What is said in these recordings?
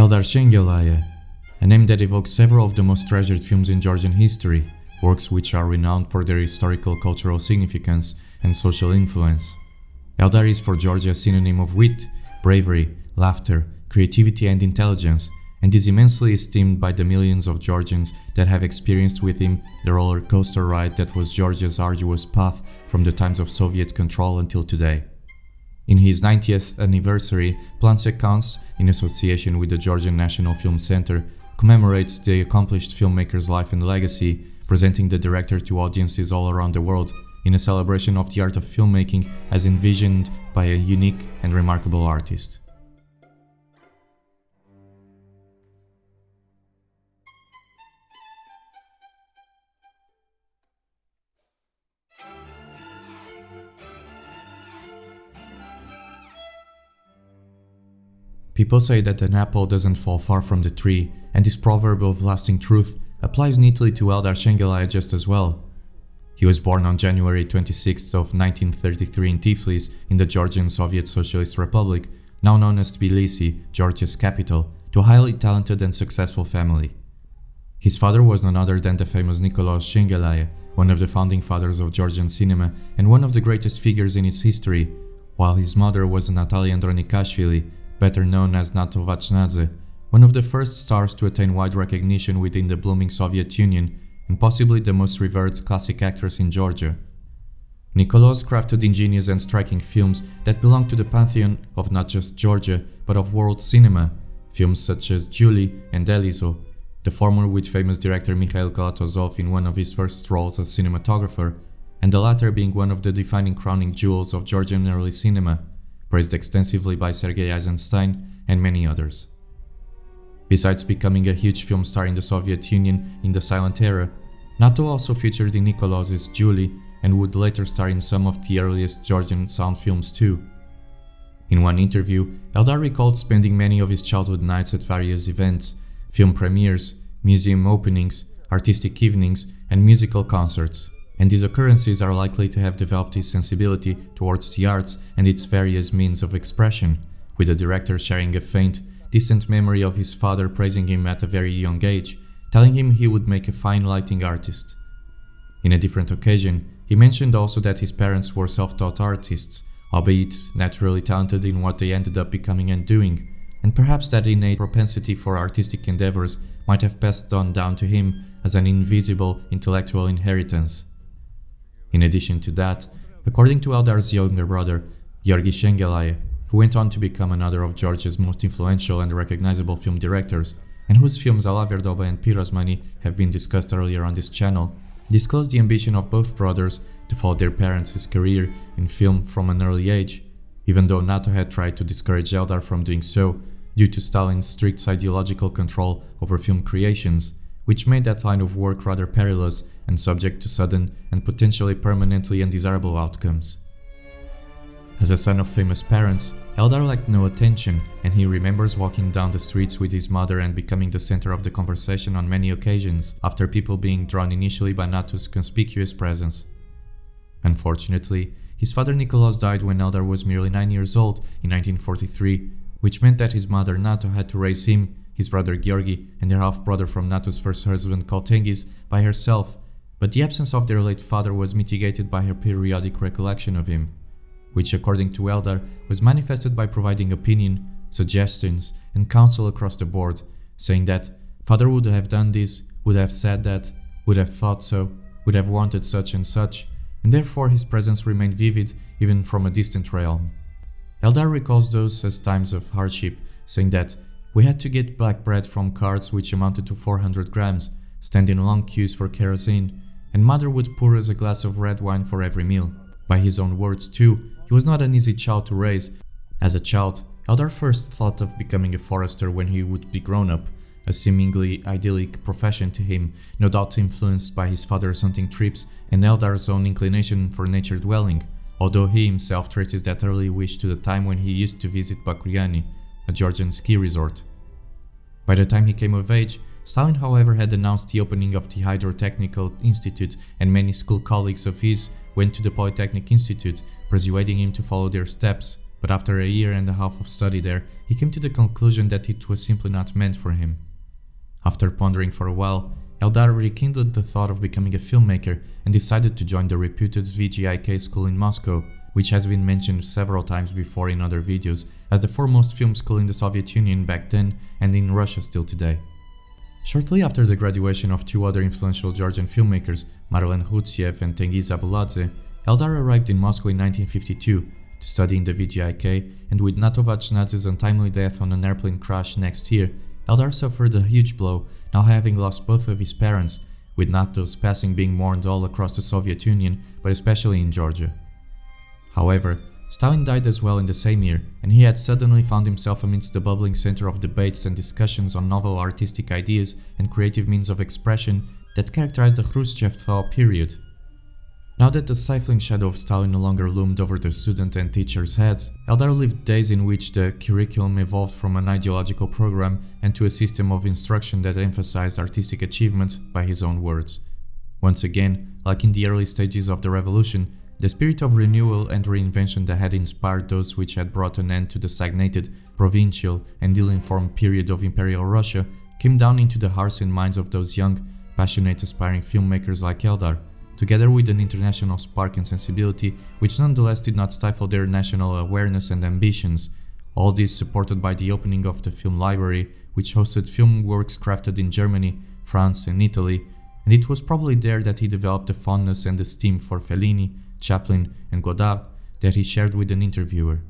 Eldar Shengelaia, a name that evokes several of the most treasured films in Georgian history, works which are renowned for their historical cultural significance and social influence. Eldar is for Georgia a synonym of wit, bravery, laughter, creativity and intelligence, and is immensely esteemed by the millions of Georgians that have experienced with him the roller coaster ride that was Georgia's arduous path from the times of Soviet control until today. In his 90th anniversary, Plan-Séquence, in association with the Georgian National Film Center, commemorates the accomplished filmmaker's life and legacy, presenting the director to audiences all around the world in a celebration of the art of filmmaking as envisioned by a unique and remarkable artist. People say that an apple doesn't fall far from the tree, and this proverb of lasting truth applies neatly to Eldar Shengelaia just as well. He was born on January 26th of 1933 in Tiflis, in the Georgian Soviet Socialist Republic, now known as Tbilisi, Georgia's capital, to a highly talented and successful family. His father was none other than the famous Eldar Shengelaia, one of the founding fathers of Georgian cinema and one of the greatest figures in its history, while his mother was Natalia Andronikashvili, better known as Nato Vachnadze, one of the first stars to attain wide recognition within the blooming Soviet Union and possibly the most revered classic actress in Georgia. Nicholas crafted ingenious and striking films that belong to the pantheon of not just Georgia, but of world cinema, films such as Julie and Elizo, the former with famous director Mikhail Galatozov in one of his first roles as cinematographer, and the latter being one of the defining crowning jewels of Georgian early cinema, praised extensively by Sergei Eisenstein and many others. Besides becoming a huge film star in the Soviet Union in the silent era, Nato also featured in Nicholas's Julie and would later star in some of the earliest Georgian sound films too. In one interview, Eldar recalled spending many of his childhood nights at various events, film premieres, museum openings, artistic evenings, and musical concerts, and these occurrences are likely to have developed his sensibility towards the arts and its various means of expression, with the director sharing a faint, distant memory of his father praising him at a very young age, telling him he would make a fine lighting artist. In a different occasion, he mentioned also that his parents were self-taught artists, albeit naturally talented in what they ended up becoming and doing, and perhaps that innate propensity for artistic endeavors might have passed on down to him as an invisible intellectual inheritance. In addition to that, according to Eldar's younger brother, Georgian Shengelaia, who went on to become another of Georgia's most influential and recognizable film directors, and whose films Ala Verdoba and Pirosmani have been discussed earlier on this channel, disclosed the ambition of both brothers to follow their parents' career in film from an early age, even though Nato had tried to discourage Eldar from doing so due to Stalin's strict ideological control over film creations, which made that line of work rather perilous and subject to sudden and potentially permanently undesirable outcomes. As a son of famous parents, Eldar lacked no attention, and he remembers walking down the streets with his mother and becoming the center of the conversation on many occasions, after people being drawn initially by Nato's conspicuous presence. Unfortunately, his father Nicholas died when Eldar was merely 9 years old in 1943, which meant that his mother Nato had to raise him, his brother Georgi, and their half-brother from Nato's first husband called Tengiz by herself, but the absence of their late father was mitigated by her periodic recollection of him, which according to Eldar was manifested by providing opinion, suggestions, and counsel across the board, saying that father would have done this, would have said that, would have thought so, would have wanted such and such, and therefore his presence remained vivid even from a distant realm. Eldar recalls those as times of hardship, saying that we had to get black bread from carts which amounted to 400 grams, stand in long queues for kerosene, and mother would pour us a glass of red wine for every meal. By his own words too, he was not an easy child to raise. As a child, Eldar first thought of becoming a forester when he would be grown up, a seemingly idyllic profession to him, no doubt influenced by his father's hunting trips and Eldar's own inclination for nature dwelling, although he himself traces that early wish to the time when he used to visit Bakuriani, a Georgian ski resort. By the time he came of age, Stalin however had announced the opening of the Hydrotechnical Institute, and many school colleagues of his went to the Polytechnic Institute, persuading him to follow their steps, but after a year and a half of study there, he came to the conclusion that it was simply not meant for him. After pondering for a while, Eldar rekindled the thought of becoming a filmmaker and decided to join the reputed VGIK school in Moscow, which has been mentioned several times before in other videos as the foremost film school in the Soviet Union back then and in Russia still today. Shortly after the graduation of two other influential Georgian filmmakers, Marlen Khutsiev and Tengiz Abuladze, Eldar arrived in Moscow in 1952 to study in the VGIK, and with Nato Vachnadze's untimely death on an airplane crash next year, Eldar suffered a huge blow, now having lost both of his parents, with Nato's passing being mourned all across the Soviet Union, but especially in Georgia. However, Stalin died as well in the same year, and he had suddenly found himself amidst the bubbling center of debates and discussions on novel artistic ideas and creative means of expression that characterized the Khrushchev thaw period. Now that the stifling shadow of Stalin no longer loomed over the student and teacher's heads, Eldar lived days in which the curriculum evolved from an ideological program and to a system of instruction that emphasized artistic achievement, by his own words. Once again, like in the early stages of the revolution, the spirit of renewal and reinvention that had inspired those which had brought an end to the stagnated, provincial, and ill-informed period of Imperial Russia came down into the hearts and minds of those young, passionate, aspiring filmmakers like Eldar, together with an international spark and sensibility which nonetheless did not stifle their national awareness and ambitions. All this supported by the opening of the film library, which hosted film works crafted in Germany, France, and Italy, and it was probably there that he developed the fondness and esteem for Fellini, Chaplin, and Godard that he shared with an interviewer.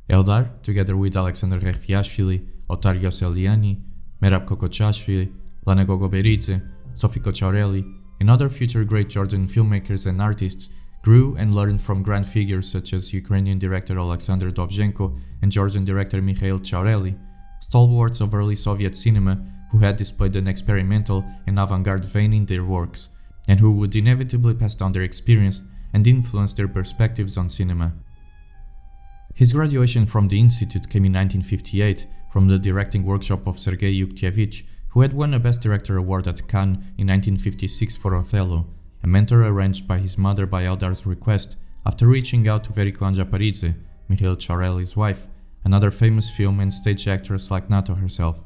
Eldar, together with Alexander Rekhviashvili, Otar Yoseliani, Merab Kokochashvili, Lana Gogoberidze, Sophie Kochaureli, and other future great Georgian filmmakers and artists, grew and learned from grand figures such as Ukrainian director Alexander Dovzhenko and Georgian director Mikhail Chaureli, stalwarts of early Soviet cinema who had displayed an experimental and avant-garde vein in their works, and who would inevitably pass down their experience and influence their perspectives on cinema. His graduation from the institute came in 1958 from the directing workshop of Sergei Yuktievich, who had won a Best Director award at Cannes in 1956 for Othello, a mentor arranged by his mother by Eldar's request after reaching out to Veriko Anjaparidze, Mikhail Chaureli's wife, another famous film and stage actress like Nato herself.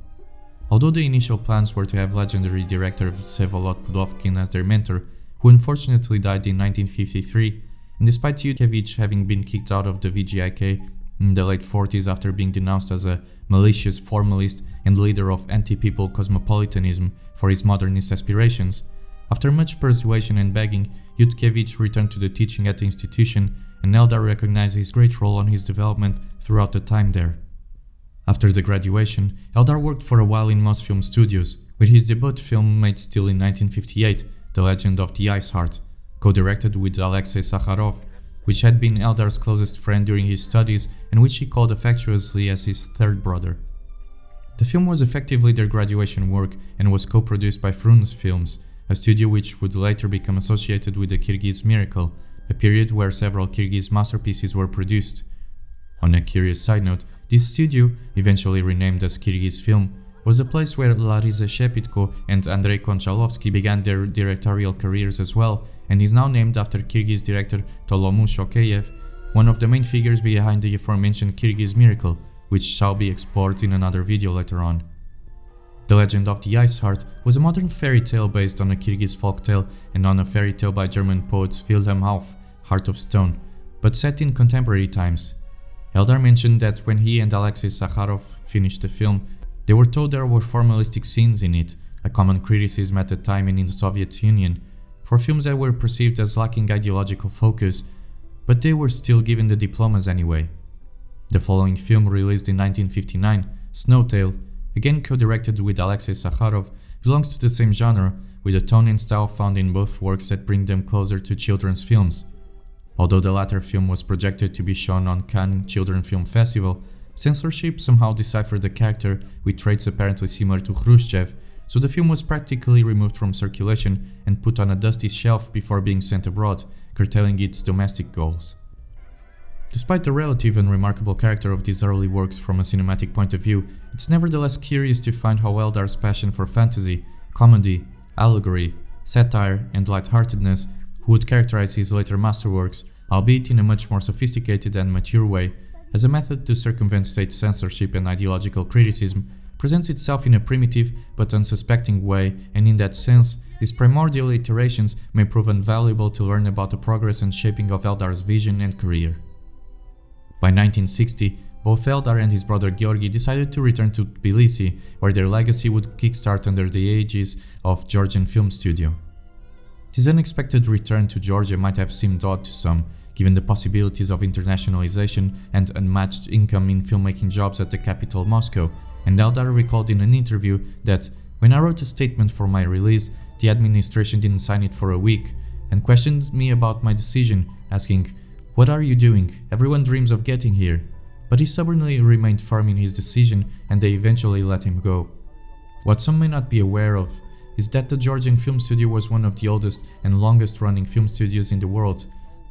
Although the initial plans were to have legendary director Vsevolod Pudovkin as their mentor, who unfortunately died in 1953, and despite Yuktievich having been kicked out of the VGIK in the late 40s after being denounced as a malicious formalist and leader of anti-people cosmopolitanism for his modernist aspirations, after much persuasion and begging, Yuktievich returned to the teaching at the institution, and Eldar recognized his great role on his development throughout the time there. After the graduation, Eldar worked for a while in Mosfilm Studios, with his debut film made still in 1958, The Legend of the Ice Heart, co-directed with Alexei Sakharov, which had been Eldar's closest friend during his studies and which he called affectuously as his third brother. The film was effectively their graduation work and was co-produced by Fruns Films, a studio which would later become associated with the Kyrgyz Miracle, a period where several Kyrgyz masterpieces were produced. On a curious side note, this studio, eventually renamed as Kyrgyz Film, was a place where Larisa Shepitko and Andrei Konchalovsky began their directorial careers as well, and is now named after Kyrgyz director Tolomu Shokeyev, one of the main figures behind the aforementioned Kyrgyz Miracle, which shall be explored in another video later on. The Legend of the Ice Heart was a modern fairy tale based on a Kyrgyz folktale and on a fairy tale by German poet Wilhelm Hauff, Heart of Stone, but set in contemporary times. Eldar mentioned that when he and Alexei Sakharov finished the film, they were told there were formalistic scenes in it, a common criticism at the time and in the Soviet Union, for films that were perceived as lacking ideological focus, but they were still given the diplomas anyway. The following film, released in 1959, Snowtail, again co-directed with Alexei Sakharov, belongs to the same genre, with a tone and style found in both works that bring them closer to children's films. Although the latter film was projected to be shown on Cannes Children's Film Festival, censorship somehow deciphered the character with traits apparently similar to Khrushchev, so the film was practically removed from circulation and put on a dusty shelf before being sent abroad, curtailing its domestic goals. Despite the relative and remarkable character of these early works from a cinematic point of view, it's nevertheless curious to find how Eldar's passion for fantasy, comedy, allegory, satire, and lightheartedness, who would characterize his later masterworks, albeit in a much more sophisticated and mature way, as a method to circumvent state censorship and ideological criticism, presents itself in a primitive but unsuspecting way, and in that sense, these primordial iterations may prove invaluable to learn about the progress and shaping of Eldar's vision and career. By 1960, both Eldar and his brother Georgi decided to return to Tbilisi, where their legacy would kickstart under the aegis of Georgian Film Studio. This unexpected return to Georgia might have seemed odd to some, given the possibilities of internationalization and unmatched income in filmmaking jobs at the capital Moscow, and Eldar recalled in an interview that, "When I wrote a statement for my release, the administration didn't sign it for a week, and questioned me about my decision, asking, 'What are you doing? Everyone dreams of getting here.' But he stubbornly remained firm in his decision, and they eventually let him go." What some may not be aware of is that the Georgian Film Studio was one of the oldest and longest running film studios in the world.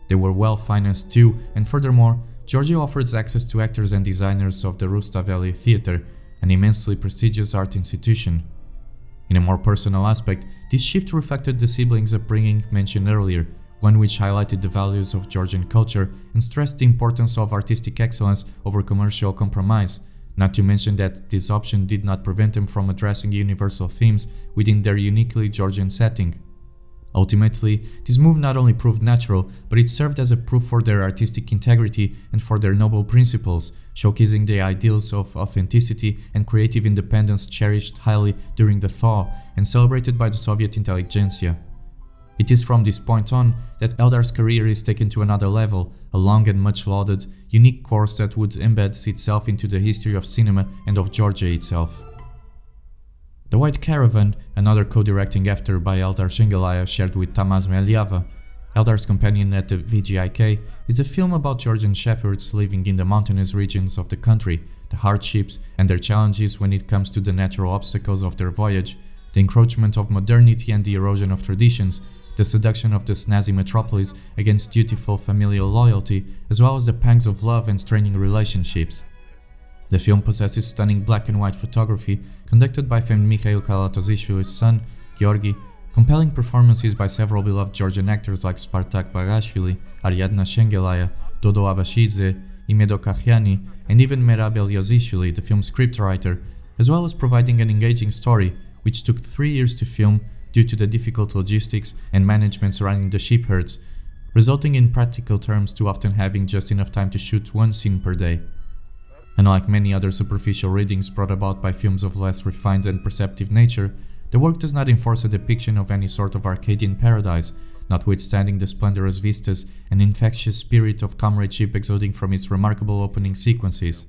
They were well financed too, and furthermore, Georgia offers access to actors and designers of the Rustaveli Theatre, an immensely prestigious art institution. In a more personal aspect, this shift reflected the siblings' upbringing mentioned earlier, one which highlighted the values of Georgian culture and stressed the importance of artistic excellence over commercial compromise, not to mention that this option did not prevent them from addressing universal themes within their uniquely Georgian setting. Ultimately, this move not only proved natural, but it served as a proof for their artistic integrity and for their noble principles, showcasing the ideals of authenticity and creative independence cherished highly during the thaw and celebrated by the Soviet intelligentsia. It is from this point on that Eldar's career is taken to another level, a long and much lauded, unique course that would embed itself into the history of cinema and of Georgia itself. The White Caravan, another co-directing after by Eldar Shengelaia shared with Tamaz Meliava, Eldar's companion at the VGIK, is a film about Georgian shepherds living in the mountainous regions of the country, the hardships and their challenges when it comes to the natural obstacles of their voyage, the encroachment of modernity and the erosion of traditions, the seduction of the snazzy metropolis against dutiful familial loyalty, as well as the pangs of love and straining relationships. The film possesses stunning black and white photography conducted by famed Mikhail Kalatozishvili's son, Georgi, compelling performances by several beloved Georgian actors like Spartak Bagashvili, Eldar Shengelaia, Dodo Abashidze, Imedo Kachiani, and even Merab Elyazishvili, the film's scriptwriter, as well as providing an engaging story, which took 3 years to film due to the difficult logistics and management surrounding the sheep herds, resulting in practical terms to often having just enough time to shoot one scene per day. Unlike many other superficial readings brought about by films of less refined and perceptive nature, the work does not enforce a depiction of any sort of Arcadian paradise, notwithstanding the splendorous vistas and infectious spirit of comradeship exuding from its remarkable opening sequences.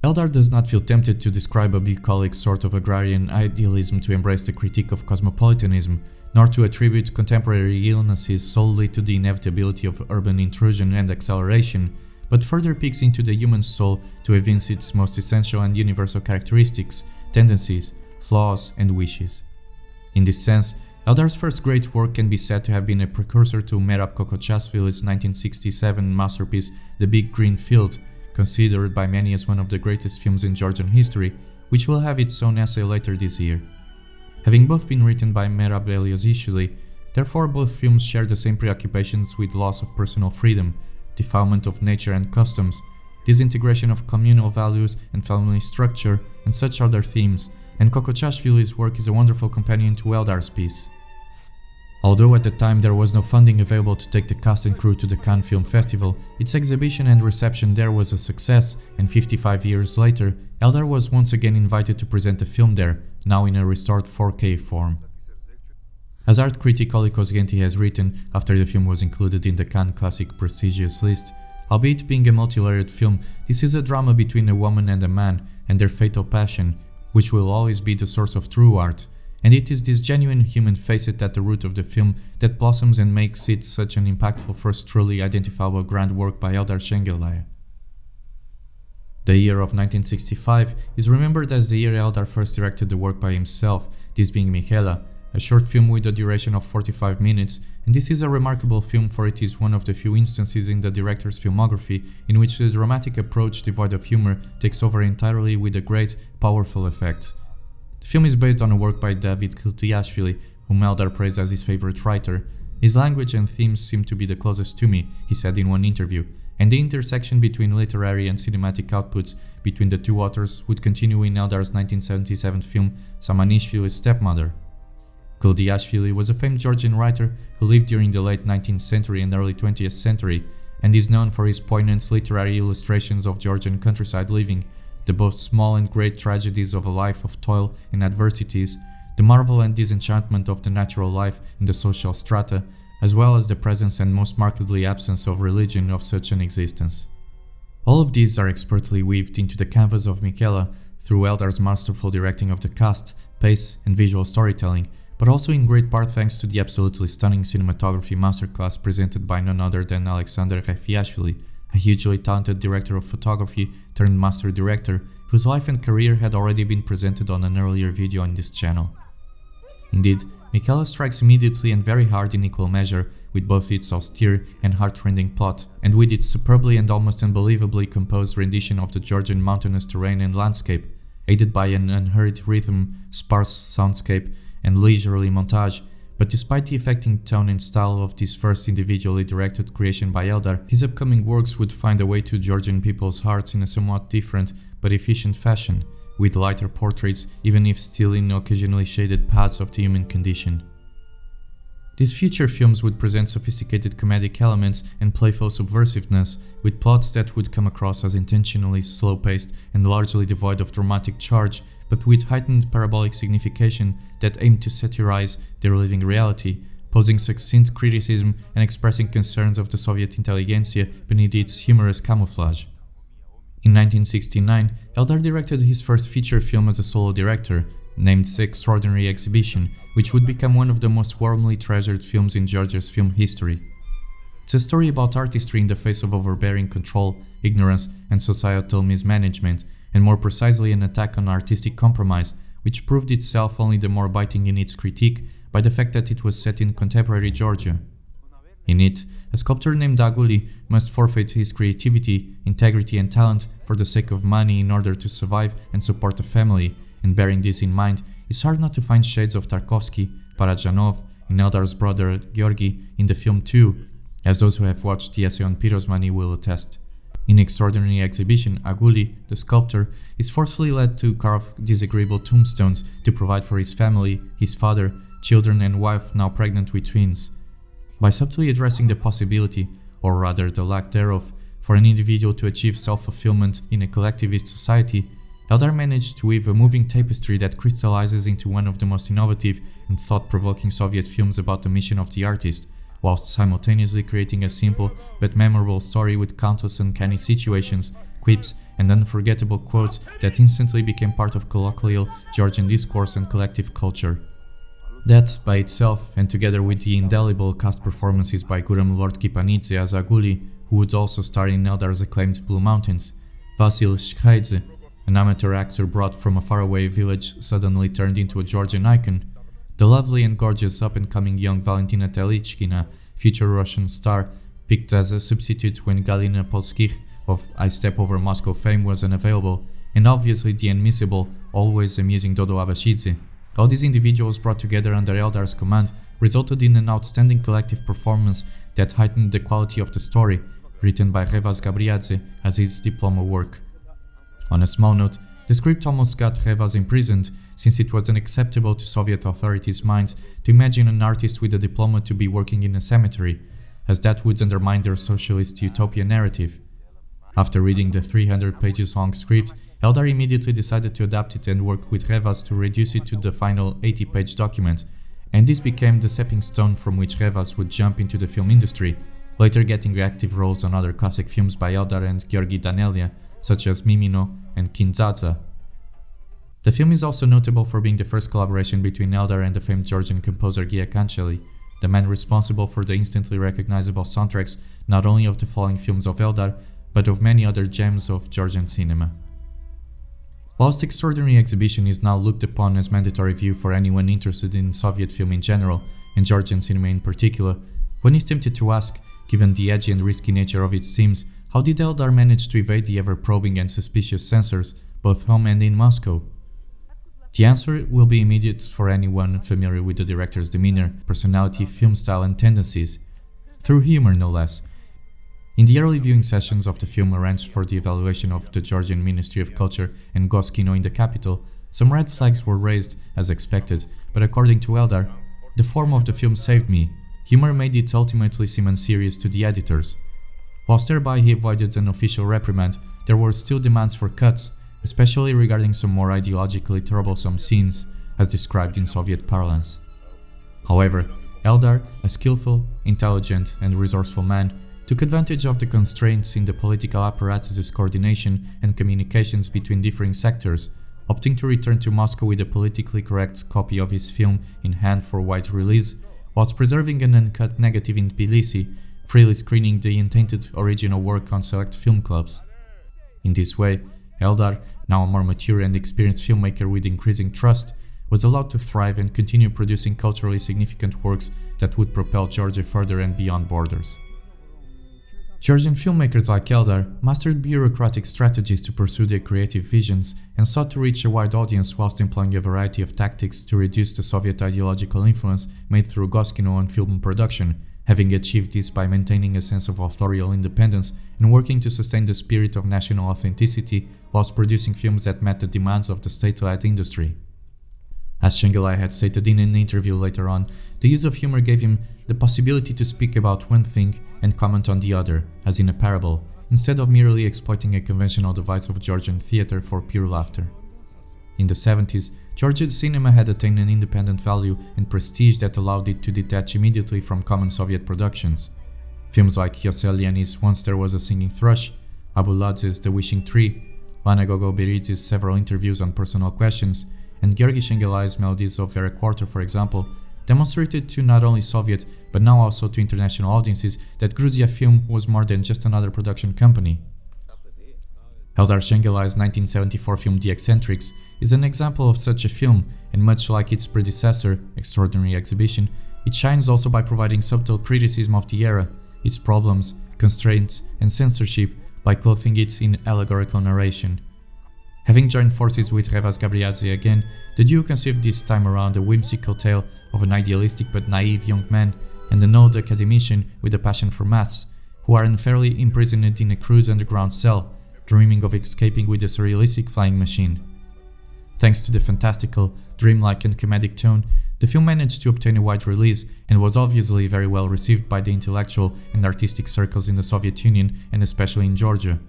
Eldar does not feel tempted to describe a bucolic sort of agrarian idealism to embrace the critique of cosmopolitanism, nor to attribute contemporary illnesses solely to the inevitability of urban intrusion and acceleration, but further peeks into the human soul to evince its most essential and universal characteristics, tendencies, flaws, and wishes. In this sense, Eldar's first great work can be said to have been a precursor to Merab Kokochashvili's 1967 masterpiece The Big Green Field, considered by many as one of the greatest films in Georgian history, which will have its own essay later this year. Having both been written by Merab Elyazishvili, therefore both films share the same preoccupations with loss of personal freedom, defilement of nature and customs, disintegration of communal values and family structure, and such other themes, and Kokochashvili's work is a wonderful companion to Eldar's piece. Although at the time there was no funding available to take the cast and crew to the Cannes Film Festival, its exhibition and reception there was a success, and 55 years later, Eldar was once again invited to present the film there, now in a restored 4K form. As art critic Oli Kozgenti has written, after the film was included in the Cannes Classic prestigious list, albeit being a multi-layered film, this is a drama between a woman and a man, and their fatal passion, which will always be the source of true art, and it is this genuine human facet at the root of the film that blossoms and makes it such an impactful first truly identifiable grand work by Eldar Shengelaia. The year of 1965 is remembered as the year Eldar first directed the work by himself, this being Michela, a short film with a duration of 45 minutes, and this is a remarkable film for it is one of the few instances in the director's filmography in which the dramatic approach devoid of humor takes over entirely with a great, powerful effect. The film is based on a work by David Kultyashvili, whom Eldar praised as his favorite writer, His language and themes seem to be the closest to me, he said in one interview, and the intersection between literary and cinematic outputs between the two authors would continue in Eldar's 1977 film Samanishvili's Stepmother. Kuldiashvili was a famed Georgian writer who lived during the late 19th century and early 20th century, and is known for his poignant literary illustrations of Georgian countryside living, the both small and great tragedies of a life of toil and adversities, the marvel and disenchantment of the natural life in the social strata, as well as the presence and most markedly absence of religion of such an existence. All of these are expertly weaved into the canvas of Michela through Eldar's masterful directing of the cast, pace and visual storytelling, but also in great part thanks to the absolutely stunning cinematography masterclass presented by none other than Alexander Refiashvili, a hugely talented director of photography turned master director whose life and career had already been presented on an earlier video on this channel. Indeed, Michela strikes immediately and very hard in equal measure with both its austere and heart-rending plot, and with its superbly and almost unbelievably composed rendition of the Georgian mountainous terrain and landscape, aided by an unhurried rhythm, sparse soundscape, and leisurely montage. But despite the affecting tone and style of this first individually directed creation by Eldar, his upcoming works would find a way to Georgian people's hearts in a somewhat different but efficient fashion, with lighter portraits, even if still in occasionally shaded paths of the human condition. These future films would present sophisticated comedic elements and playful subversiveness, with plots that would come across as intentionally slow-paced and largely devoid of dramatic charge, but with heightened parabolic signification that aimed to satirize their living reality, posing succinct criticism and expressing concerns of the Soviet intelligentsia beneath its humorous camouflage. In 1969, Eldar directed his first feature film as a solo director, named The Extraordinary Exhibition, which would become one of the most warmly treasured films in Georgia's film history. It's a story about artistry in the face of overbearing control, ignorance, and societal mismanagement, and more precisely an attack on artistic compromise, which proved itself only the more biting in its critique by the fact that it was set in contemporary Georgia. In it, a sculptor named Aguli must forfeit his creativity, integrity and talent for the sake of money in order to survive and support a family, and bearing this in mind, it's hard not to find shades of Tarkovsky, Parajanov, and Eldar's brother Georgi in the film too, as those who have watched the essay on Pirosmani will attest. In Extraordinary Exhibition, Aguli, the sculptor, is forcefully led to carve disagreeable tombstones to provide for his family, his father, children and wife now pregnant with twins. By subtly addressing the possibility, or rather the lack thereof, for an individual to achieve self-fulfillment in a collectivist society, Eldar managed to weave a moving tapestry that crystallizes into one of the most innovative and thought-provoking Soviet films about the mission of the artist, whilst simultaneously creating a simple but memorable story with countless uncanny situations, quips, and unforgettable quotes that instantly became part of colloquial Georgian discourse and collective culture. That, by itself, and together with the indelible cast performances by Guram Lord Kipanidze as Aguli, who would also star in Eldar's acclaimed Blue Mountains, Vasil Shkhaidze, an amateur actor brought from a faraway village suddenly turned into a Georgian icon, the lovely and gorgeous up-and-coming young Valentina Telichkina, future Russian star, picked as a substitute when Galina Polskich of I Step Over Moscow fame was unavailable, and obviously the unmissable, always amusing Dodo Abashidze. All these individuals brought together under Eldar's command resulted in an outstanding collective performance that heightened the quality of the story, written by Revaz Gabriadze as his diploma work. On a small note, the script almost got Revaz imprisoned, since it was unacceptable to Soviet authorities' minds to imagine an artist with a diploma to be working in a cemetery, as that would undermine their socialist utopia narrative. After reading the 300 pages long script, Eldar immediately decided to adapt it and work with Revaz to reduce it to the final 80-page document, and this became the stepping stone from which Revaz would jump into the film industry, later getting active roles on other classic films by Eldar and Georgi Danelia, such as Mimino and Kindzadza. The film is also notable for being the first collaboration between Eldar and the famed Georgian composer Gia Kancheli, the man responsible for the instantly recognizable soundtracks not only of the following films of Eldar, but of many other gems of Georgian cinema. Whilst Extraordinary Exhibition is now looked upon as mandatory view for anyone interested in Soviet film in general, and Georgian cinema in particular, one is tempted to ask, given the edgy and risky nature of its themes, how did Eldar manage to evade the ever-probing and suspicious censors, both home and in Moscow? The answer will be immediate for anyone familiar with the director's demeanor, personality, film style and tendencies. Through humor, no less. In the early viewing sessions of the film arranged for the evaluation of the Georgian Ministry of Culture and Goskino in the capital, some red flags were raised, as expected, but according to Eldar, the form of the film saved me. Humor made it ultimately seem unserious to the editors. Whilst thereby he avoided an official reprimand, there were still demands for cuts, especially regarding some more ideologically troublesome scenes, as described in Soviet parlance. However, Eldar, a skillful, intelligent and resourceful man, took advantage of the constraints in the political apparatus's coordination and communications between differing sectors, opting to return to Moscow with a politically correct copy of his film in hand for wide release, whilst preserving an uncut negative in Tbilisi, freely screening the untainted original work on select film clubs. In this way, Eldar, now a more mature and experienced filmmaker with increasing trust, was allowed to thrive and continue producing culturally significant works that would propel Georgia further and beyond borders. Georgian filmmakers like Eldar mastered bureaucratic strategies to pursue their creative visions and sought to reach a wide audience whilst employing a variety of tactics to reduce the Soviet ideological influence made through Goskino on film production, having achieved this by maintaining a sense of authorial independence and working to sustain the spirit of national authenticity whilst producing films that met the demands of the state-led industry. As Shengelaia had stated in an interview later on, the use of humor gave him the possibility to speak about one thing and comment on the other, as in a parable, instead of merely exploiting a conventional device of Georgian theatre for pure laughter. In the 70s, Georgian cinema had attained an independent value and prestige that allowed it to detach immediately from common Soviet productions. Films like Yoseliani's Once There Was a Singing Thrush, Abuladz's The Wishing Tree, Lana Gogolberidzi's several interviews on personal questions, and Georgi Shengelaia's Melodies of Vera Quarter, for example, demonstrated to not only Soviet but now also to international audiences that Gruzia Film was more than just another production company. Eldar Shengelaia's 1974 film The Eccentrics is an example of such a film, and much like its predecessor, Extraordinary Exhibition, it shines also by providing subtle criticism of the era, its problems, constraints and censorship by clothing it in allegorical narration. Having joined forces with Revaz Gabriadze again, the duo conceived this time around a whimsical tale of an idealistic but naive young man and an old academician with a passion for maths, who are unfairly imprisoned in a crude underground cell, dreaming of escaping with a surrealistic flying machine. Thanks to the fantastical, dreamlike and comedic tone, the film managed to obtain a wide release and was obviously very well received by the intellectual and artistic circles in the Soviet Union and especially in Georgia.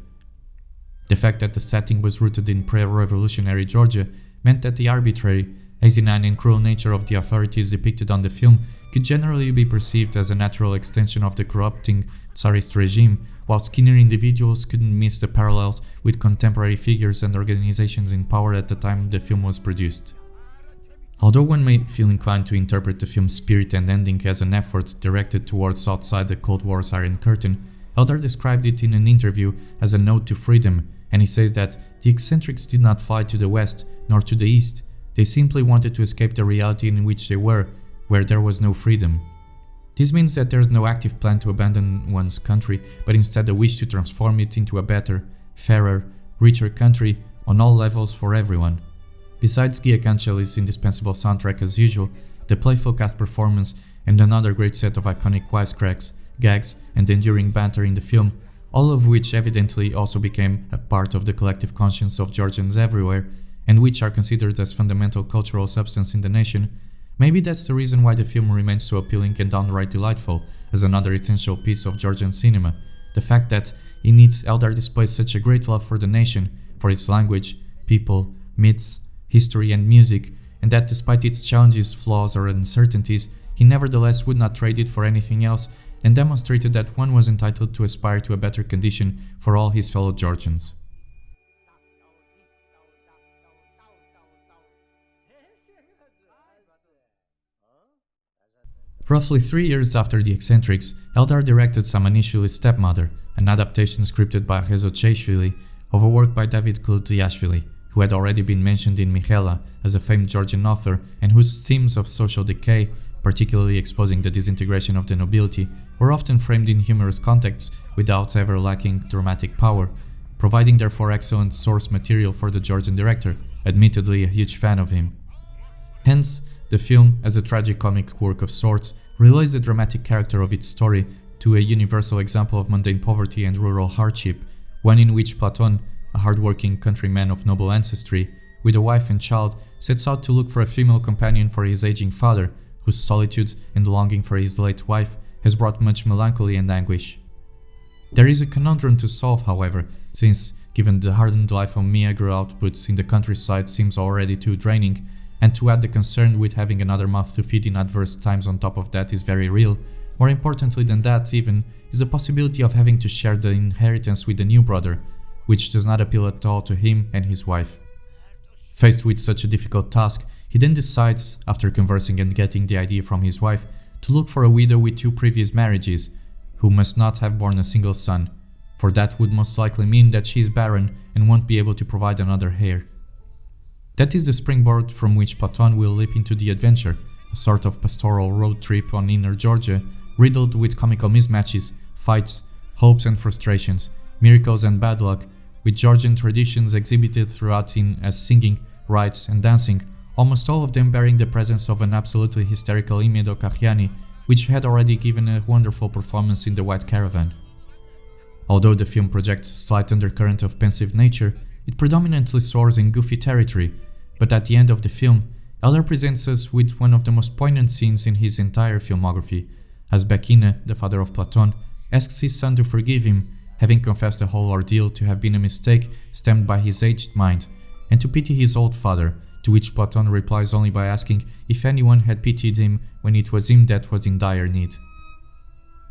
The fact that the setting was rooted in pre-revolutionary Georgia meant that the arbitrary, asinine and cruel nature of the authorities depicted on the film could generally be perceived as a natural extension of the corrupting Tsarist regime, while skinnier individuals couldn't miss the parallels with contemporary figures and organizations in power at the time the film was produced. Although one may feel inclined to interpret the film's spirit and ending as an effort directed towards outside the Cold War's Iron Curtain, Eldar described it in an interview as a nod to freedom, and he says that the Eccentrics did not fly to the west nor to the east, they simply wanted to escape the reality in which they were, where there was no freedom. This means that there is no active plan to abandon one's country, but instead a wish to transform it into a better, fairer, richer country on all levels for everyone. Besides Gia Kancheli's indispensable soundtrack as usual, the playful cast performance and another great set of iconic wisecracks, gags and enduring banter in the film, all of which evidently also became a part of the collective conscience of Georgians everywhere, and which are considered as fundamental cultural substance in the nation. Maybe that's the reason why the film remains so appealing and downright delightful as another essential piece of Georgian cinema, the fact that in it Eldar displays such a great love for the nation, for its language, people, myths, history and music, and that despite its challenges, flaws or uncertainties, he nevertheless would not trade it for anything else, and demonstrated that one was entitled to aspire to a better condition for all his fellow Georgians. Roughly 3 years after The Eccentrics, Eldar directed Samanishvili's Stepmother, an adaptation scripted by Georgian of a work by David Kultyashvili, who had already been mentioned in Mikhela as a famed Georgian author and whose themes of social decay, particularly exposing the disintegration of the nobility, were often framed in humorous contexts without ever lacking dramatic power, providing therefore excellent source material for the Georgian director, admittedly a huge fan of him. Hence, the film, as a tragicomic work of sorts, relays the dramatic character of its story to a universal example of mundane poverty and rural hardship, one in which Platon, a hard-working countryman of noble ancestry, with a wife and child, sets out to look for a female companion for his aging father, whose solitude and longing for his late wife has brought much melancholy and anguish. There is a conundrum to solve, however, since, given the hardened life of meager output in the countryside seems already too draining, and to add the concern with having another mouth to feed in adverse times on top of that is very real, more importantly than that even, is the possibility of having to share the inheritance with the new brother, which does not appeal at all to him and his wife. Faced with such a difficult task, he then decides, after conversing and getting the idea from his wife, to look for a widow with 2 previous marriages, who must not have borne a single son, for that would most likely mean that she is barren and won't be able to provide another heir. That is the springboard from which Platon will leap into the adventure, a sort of pastoral road trip on inner Georgia, riddled with comical mismatches, fights, hopes and frustrations, miracles and bad luck, with Georgian traditions exhibited throughout as singing, rites and dancing, almost all of them bearing the presence of an absolutely hysterical Imedo Kahiani, which had already given a wonderful performance in the White Caravan. Although the film projects a slight undercurrent of pensive nature, it predominantly soars in goofy territory, but at the end of the film, Eldar presents us with one of the most poignant scenes in his entire filmography, as Bekina, the father of Platon, asks his son to forgive him, having confessed the whole ordeal to have been a mistake stemmed by his aged mind, and to pity his old father, to which Platon replies only by asking if anyone had pitied him when it was him that was in dire need.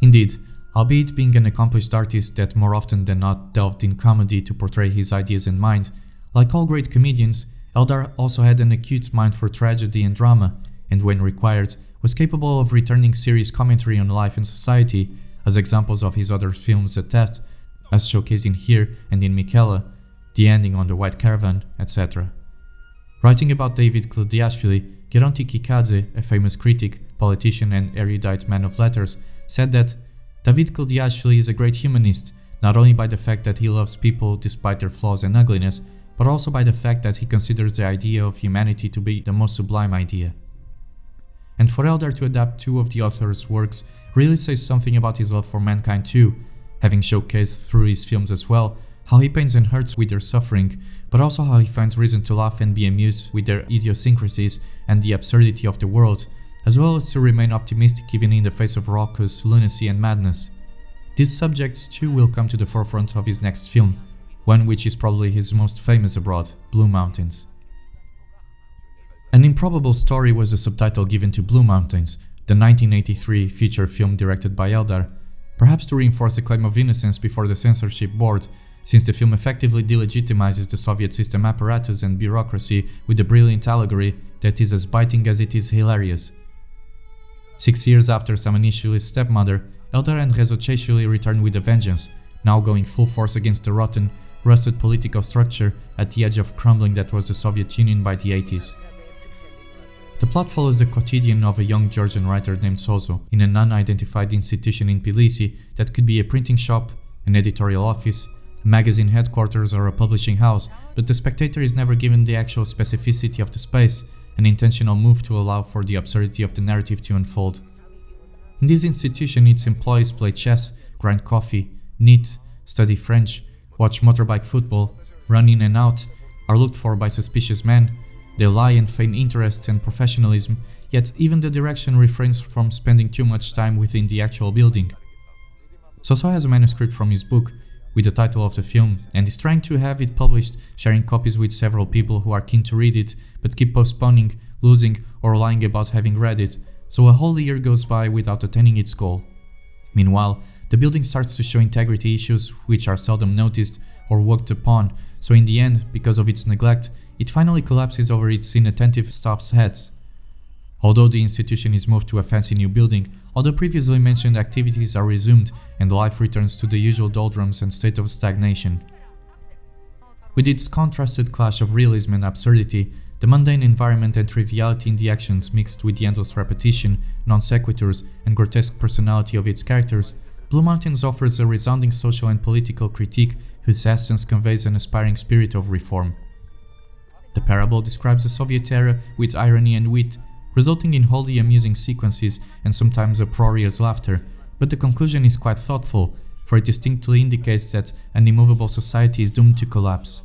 Indeed, albeit being an accomplished artist that more often than not delved in comedy to portray his ideas and mind, like all great comedians, Eldar also had an acute mind for tragedy and drama, and when required, was capable of returning serious commentary on life and society, as examples of his other films attest, as showcased in Here and in Michela, the ending on the White Caravan, etc. Writing about David Klodiashvili, Geronti Kikadze, a famous critic, politician and erudite man of letters, said that David Klodiashvili is a great humanist, not only by the fact that he loves people despite their flaws and ugliness, but also by the fact that he considers the idea of humanity to be the most sublime idea. And for Eldar to adapt 2 of the author's works really says something about his love for mankind too, having showcased through his films as well how he pains and hurts with their suffering, but also how he finds reason to laugh and be amused with their idiosyncrasies and the absurdity of the world, as well as to remain optimistic even in the face of raucous lunacy and madness. These subjects too will come to the forefront of his next film, one which is probably his most famous abroad, Blue Mountains. An Improbable Story was the subtitle given to Blue Mountains, the 1983 feature film directed by Eldar, perhaps to reinforce a claim of innocence before the censorship board, since the film effectively delegitimizes the Soviet system apparatus and bureaucracy with a brilliant allegory that is as biting as it is hilarious. 6 years after Samanishvili's Stepmother, Eldar and Rezocheshvili return with a vengeance, now going full force against the rotten, rusted political structure at the edge of crumbling that was the Soviet Union by the 80s. The plot follows the quotidian of a young Georgian writer named Sozo in an unidentified institution in Tbilisi that could be a printing shop, an editorial office, a magazine headquarters or a publishing house, but the spectator is never given the actual specificity of the space, an intentional move to allow for the absurdity of the narrative to unfold. In this institution, its employees play chess, grind coffee, knit, study French, watch motorbike football, run in and out, are looked for by suspicious men. They lie and feign interest and professionalism, yet even the direction refrains from spending too much time within the actual building. Soso has a manuscript from his book, with the title of the film, and is trying to have it published, sharing copies with several people who are keen to read it, but keep postponing, losing, or lying about having read it, so a whole year goes by without attaining its goal. Meanwhile, the building starts to show integrity issues which are seldom noticed or worked upon, so in the end, because of its neglect, it finally collapses over its inattentive staff's heads. Although the institution is moved to a fancy new building, all the previously mentioned activities are resumed and life returns to the usual doldrums and state of stagnation. With its contrasted clash of realism and absurdity, the mundane environment and triviality in the actions mixed with the endless repetition, non-sequiturs, and grotesque personality of its characters, Blue Mountains offers a resounding social and political critique whose essence conveys an aspiring spirit of reform. The parable describes the Soviet era with irony and wit, resulting in wholly amusing sequences and sometimes uproarious laughter, but the conclusion is quite thoughtful, for it distinctly indicates that an immovable society is doomed to collapse.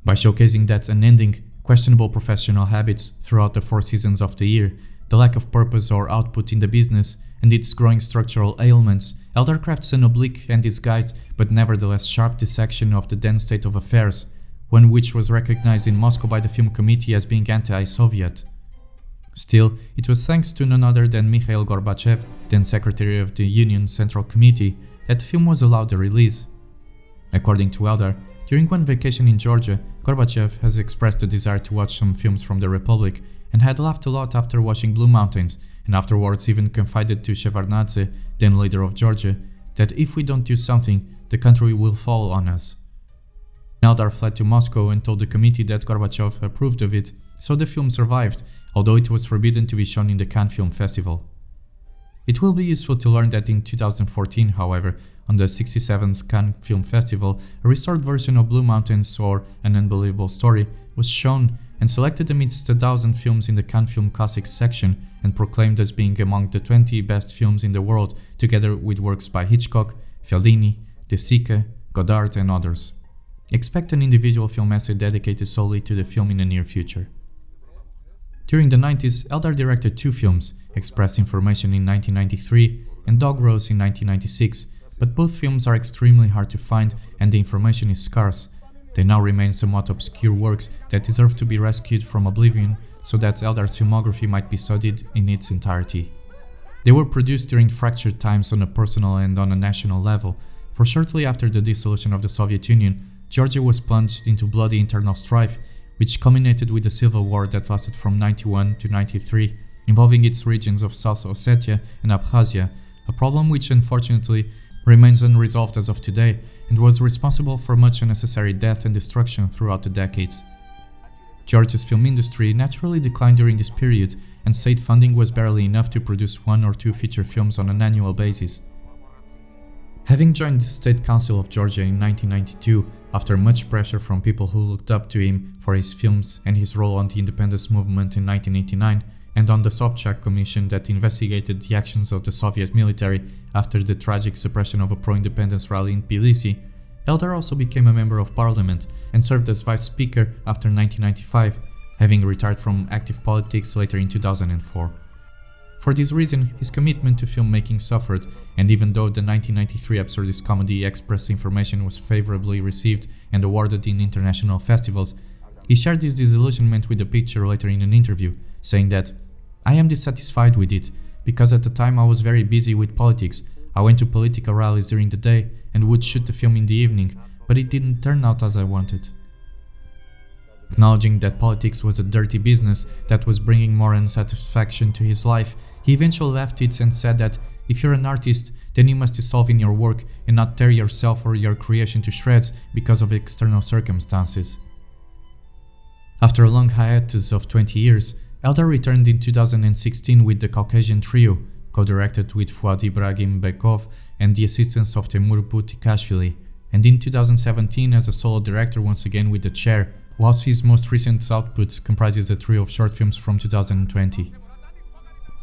By showcasing that unending, questionable professional habits throughout the 4 seasons of the year, the lack of purpose or output in the business, and its growing structural ailments, Eldar crafts an oblique and disguised but nevertheless sharp dissection of the then state of affairs, one which was recognized in Moscow by the film committee as being anti-Soviet. Still, it was thanks to none other than Mikhail Gorbachev, then Secretary of the Union Central Committee, that the film was allowed a release. According to Eldar, during one vacation in Georgia, Gorbachev has expressed a desire to watch some films from the Republic and had laughed a lot after watching Blue Mountains, and afterwards even confided to Shevardnadze, then leader of Georgia, that if we don't do something, the country will fall on us. Eldar fled to Moscow and told the committee that Gorbachev approved of it, so the film survived, although it was forbidden to be shown in the Cannes Film Festival. It will be useful to learn that in 2014, however, on the 67th Cannes Film Festival, a restored version of Blue Mountains or An Unbelievable Story was shown and selected amidst 1,000 films in the Cannes Film Classics section and proclaimed as being among the 20 best films in the world, together with works by Hitchcock, Fellini, De Sica, Godard and others. Expect an individual film essay dedicated solely to the film in the near future. During the 90s, Eldar directed 2 films, Express Information in 1993 and Dog Rose in 1996, but both films are extremely hard to find and the information is scarce. They now remain somewhat obscure works that deserve to be rescued from oblivion so that Eldar's filmography might be studied in its entirety. They were produced during fractured times on a personal and on a national level, for shortly after the dissolution of the Soviet Union, Georgia was plunged into bloody internal strife, which culminated with a civil war that lasted from 91 to 93, involving its regions of South Ossetia and Abkhazia, a problem which unfortunately remains unresolved as of today and was responsible for much unnecessary death and destruction throughout the decades. Georgia's film industry naturally declined during this period, and state funding was barely enough to produce 1 or 2 feature films on an annual basis. Having joined the State Council of Georgia in 1992, after much pressure from people who looked up to him for his films and his role on the independence movement in 1989, and on the Sobchak Commission that investigated the actions of the Soviet military after the tragic suppression of a pro-independence rally in Tbilisi, Eldar also became a member of parliament and served as vice speaker after 1995, having retired from active politics later in 2004. For this reason, his commitment to filmmaking suffered, and even though the 1993 absurdist comedy Express Information was favorably received and awarded in international festivals, he shared his disillusionment with the picture later in an interview, saying that, "I am dissatisfied with it, because at the time I was very busy with politics. I went to political rallies during the day and would shoot the film in the evening, but it didn't turn out as I wanted." Acknowledging that politics was a dirty business that was bringing more unsatisfaction to his life, he eventually left it and said that if you're an artist, then you must dissolve in your work and not tear yourself or your creation to shreds because of external circumstances. After a long hiatus of 20 years, Eldar returned in 2016 with The Caucasian Trio, co-directed with Fuad Ibrahim Bekov and the assistance of Temur Butikashvili, and in 2017 as a solo director once again with The Chair, whilst his most recent output comprises a trio of short films from 2020.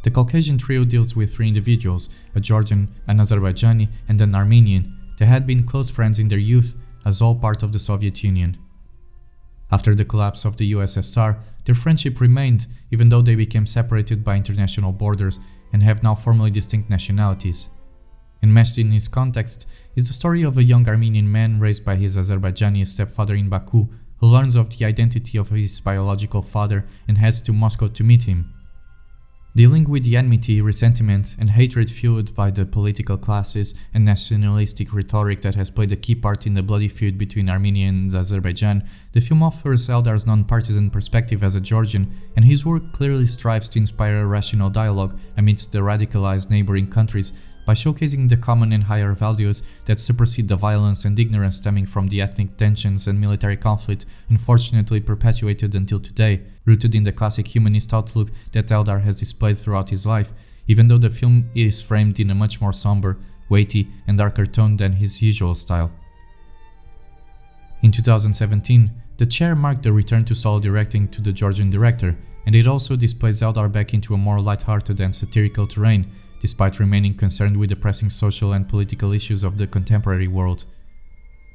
The Caucasian Trio deals with 3 individuals, a Georgian, an Azerbaijani and an Armenian, that had been close friends in their youth as all part of the Soviet Union. After the collapse of the USSR, their friendship remained even though they became separated by international borders and have now formally distinct nationalities. Enmeshed in this context is the story of a young Armenian man raised by his Azerbaijani stepfather in Baku, who learns of the identity of his biological father and heads to Moscow to meet him. Dealing with the enmity, resentment, and hatred fueled by the political classes and nationalistic rhetoric that has played a key part in the bloody feud between Armenia and Azerbaijan, the film offers Eldar's non-partisan perspective as a Georgian, and his work clearly strives to inspire a rational dialogue amidst the radicalized neighboring countries by showcasing the common and higher values that supersede the violence and ignorance stemming from the ethnic tensions and military conflict unfortunately perpetuated until today, rooted in the classic humanist outlook that Eldar has displayed throughout his life, even though the film is framed in a much more somber, weighty and darker tone than his usual style. In 2017, The chair marked the return to solo directing to the Georgian director, and it also displays Eldar back into a more light-hearted and satirical terrain, despite remaining concerned with the pressing social and political issues of the contemporary world.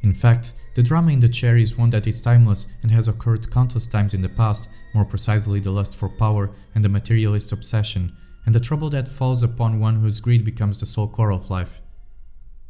In fact, the drama in the chair is one that is timeless and has occurred countless times in the past, more precisely the lust for power and the materialist obsession, and the trouble that falls upon one whose greed becomes the sole core of life.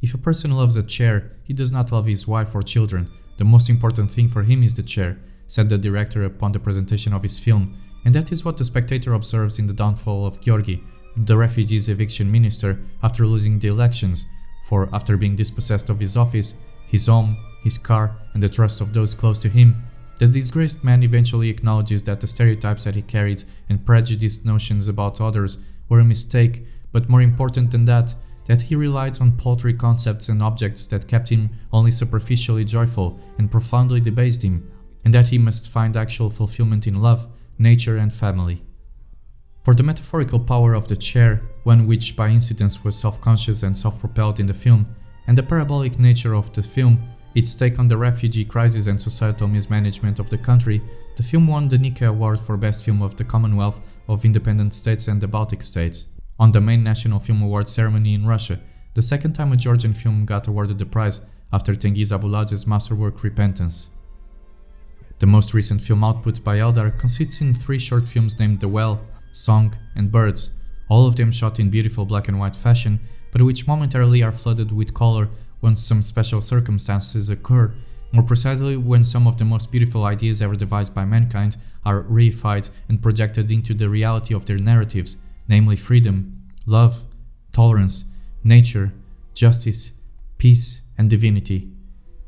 If a person loves a chair, he does not love his wife or children. The most important thing for him is the chair, said the director upon the presentation of his film, and that is what the spectator observes in the downfall of Georgi, the refugees eviction minister, after losing the elections, for after being dispossessed of his office, his home, his car, and the trust of those close to him, the disgraced man eventually acknowledges that the stereotypes that he carried and prejudiced notions about others were a mistake, but more important than that he relied on paltry concepts and objects that kept him only superficially joyful and profoundly debased him, and that he must find actual fulfillment in love, nature, and family. For the metaphorical power of the chair, one which by incidence was self-conscious and self-propelled in the film, and the parabolic nature of the film, its take on the refugee crisis and societal mismanagement of the country, the film won the Nika Award for Best Film of the Commonwealth of Independent States and the Baltic States, on the main National Film Awards ceremony in Russia, the second time a Georgian film got awarded the prize after Tengiz Abuladze's masterwork Repentance. The most recent film output by Eldar consists in 3 short films named The Well, Song, and Birds, all of them shot in beautiful black and white fashion, but which momentarily are flooded with color when some special circumstances occur, more precisely when some of the most beautiful ideas ever devised by mankind are reified and projected into the reality of their narratives, namely freedom, love, tolerance, nature, justice, peace, and divinity.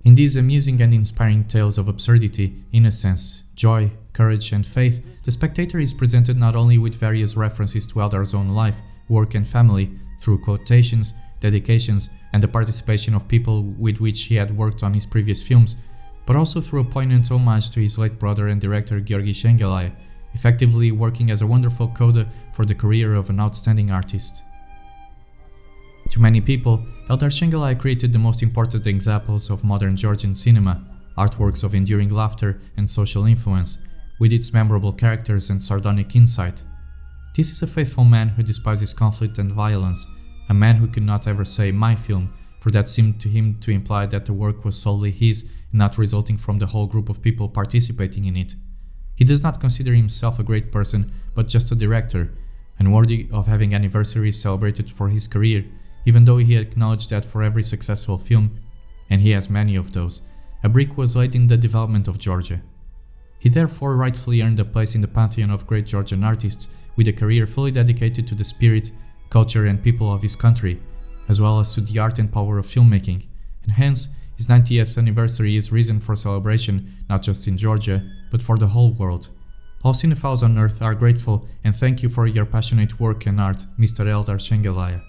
In these amusing and inspiring tales of absurdity, innocence, joy, courage, and faith, the spectator is presented not only with various references to Eldar's own life, work, and family, through quotations, dedications, and the participation of people with which he had worked on his previous films, but also through a poignant homage to his late brother and director Georgian National, effectively working as a wonderful coda for the career of an outstanding artist. To many people, Eldar Shengelaia created the most important examples of modern Georgian cinema, artworks of enduring laughter and social influence, with its memorable characters and sardonic insight. This is a faithful man who despises conflict and violence, a man who could not ever say "my film", for that seemed to him to imply that the work was solely his and not resulting from the whole group of people participating in it. He does not consider himself a great person, but just a director, and worthy of having anniversaries celebrated for his career, even though he acknowledged that for every successful film, and he has many of those, a brick was laid in the development of Georgia. He therefore rightfully earned a place in the pantheon of great Georgian artists, with a career fully dedicated to the spirit, culture, and people of his country, as well as to the art and power of filmmaking, and hence his 90th anniversary is reason for celebration not just in Georgia, but for the whole world. All cinephiles on earth are grateful and thank you for your passionate work and art, Mr. Eldar Shengelaia.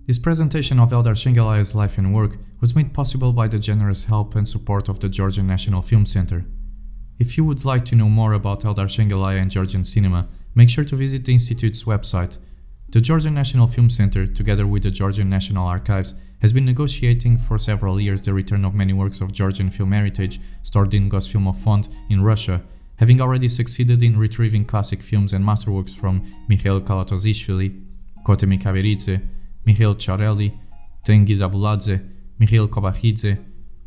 This presentation of Eldar Shengelaia's life and work was made possible by the generous help and support of the Georgian National Film Center. If you would like to know more about Eldar Shengelaia and Georgian cinema, make sure to visit the Institute's website. The Georgian National Film Center, together with the Georgian National Archives, has been negotiating for several years the return of many works of Georgian film heritage stored in Gosfilmofond in Russia, having already succeeded in retrieving classic films and masterworks from Mikhail Kalatozishvili, Kotemi Kaveridze, Mikhail Chareli, Tengiz Abuladze, Mikhail Kobakhidze,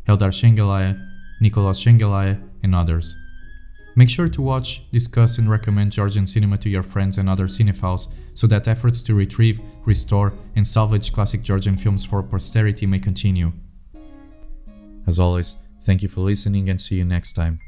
Eldar Shengelaia, Nicholas Shengelaia, and others. Make sure to watch, discuss, and recommend Georgian cinema to your friends and other cinephiles so that efforts to retrieve, restore, and salvage classic Georgian films for posterity may continue. As always, thank you for listening and see you next time.